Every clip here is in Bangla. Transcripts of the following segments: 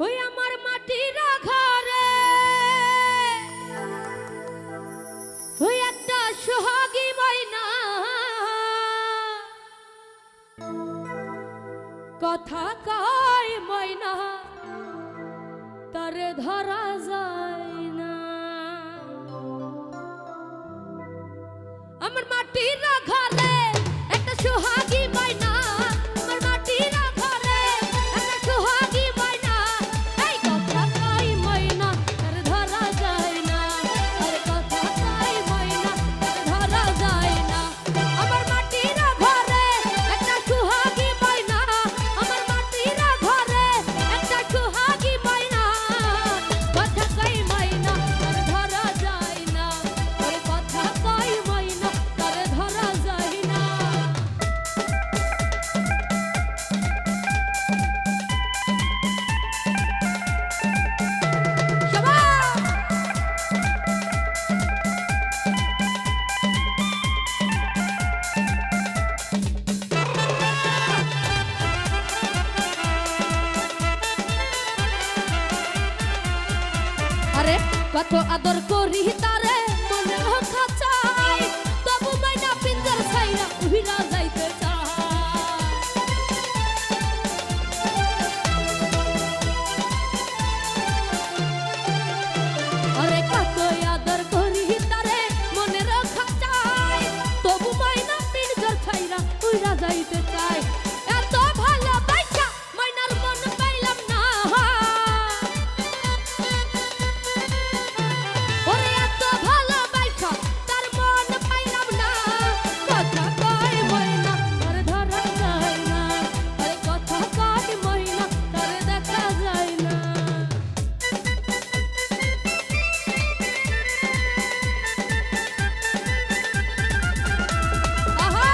ওই আমার মাটির ঘরে ওই একটা সোহাগী ময়না কথা কয় ময়না তারে ধরা যায় না। আমার মাটির ঘরে একটা সোহাগী ময়না, আমার মাটির ঘরে একটা সোহাগী ময়না, এই কথা কয় ময়না তারে ধরা যায় না, আরে কথা কয় ময়না তারে ধরা যায় না। আমার মাটির ঘরে একটা সোহাগী ময়না, আমার মাটির ঘরে একটা সোহাগী ময়না, কথা কয় ময়না তারে ধরা যায় না, আরে কথা কয় ময়না তারে ধরা যায় না। আরে কত আদর করি তারে মনে রক্ষা চাই, তবু মাইনা পিঞ্জর ছাইরা উহিরা যাইতে চায়। আরে কত আদর করি তারে মনে রক্ষা চাই, তবু মাইনা পিঞ্জর ছাইরা উহিরা যাইতে চায়। এত ভালোবাসা মাইনার মন পাইলাম না, ওরে এত ভালোবাসা তার মন পাইলাম না, কথা কয় ময়না তারে ধরা যায় না, আরে কথা কয় ময়না তারে দেখা যায় না। আহা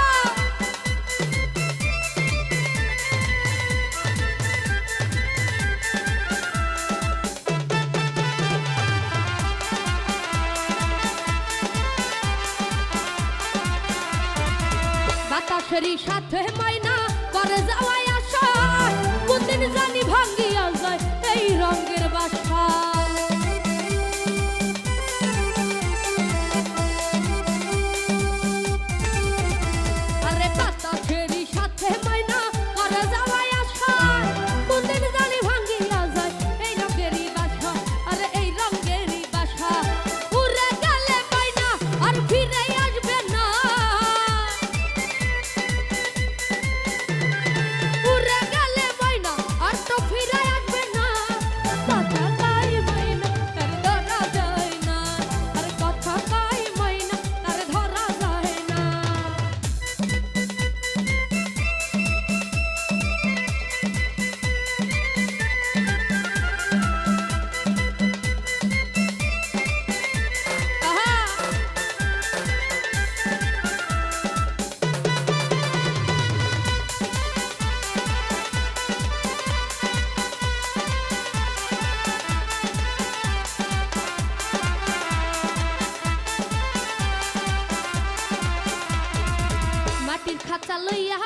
বাতাসেরই সাথে ময়না করে যাওয়াই আসা, কোনদিন জানি ভাঙ্গিয়া যায় এই রঙের বাসা। আরে বাতাসেরই সাথে ময়না করে যাওয়াই আসা, কোনদিন জানি ভাঙ্গিয়া যায় এই রঙেরই বাসা, আরে এই রঙেরই বাসা। উড়ে গেলে ময়না আর ফিরে আসবে না, উড়ে গেলে ময়না আর তো ফিরে আসবে না, কথা কয় ময়না তার ধরা যায় না, আর কথা কয় ময়না তার ধরা যায় না। আহা মাটির খাঁচা লইয়া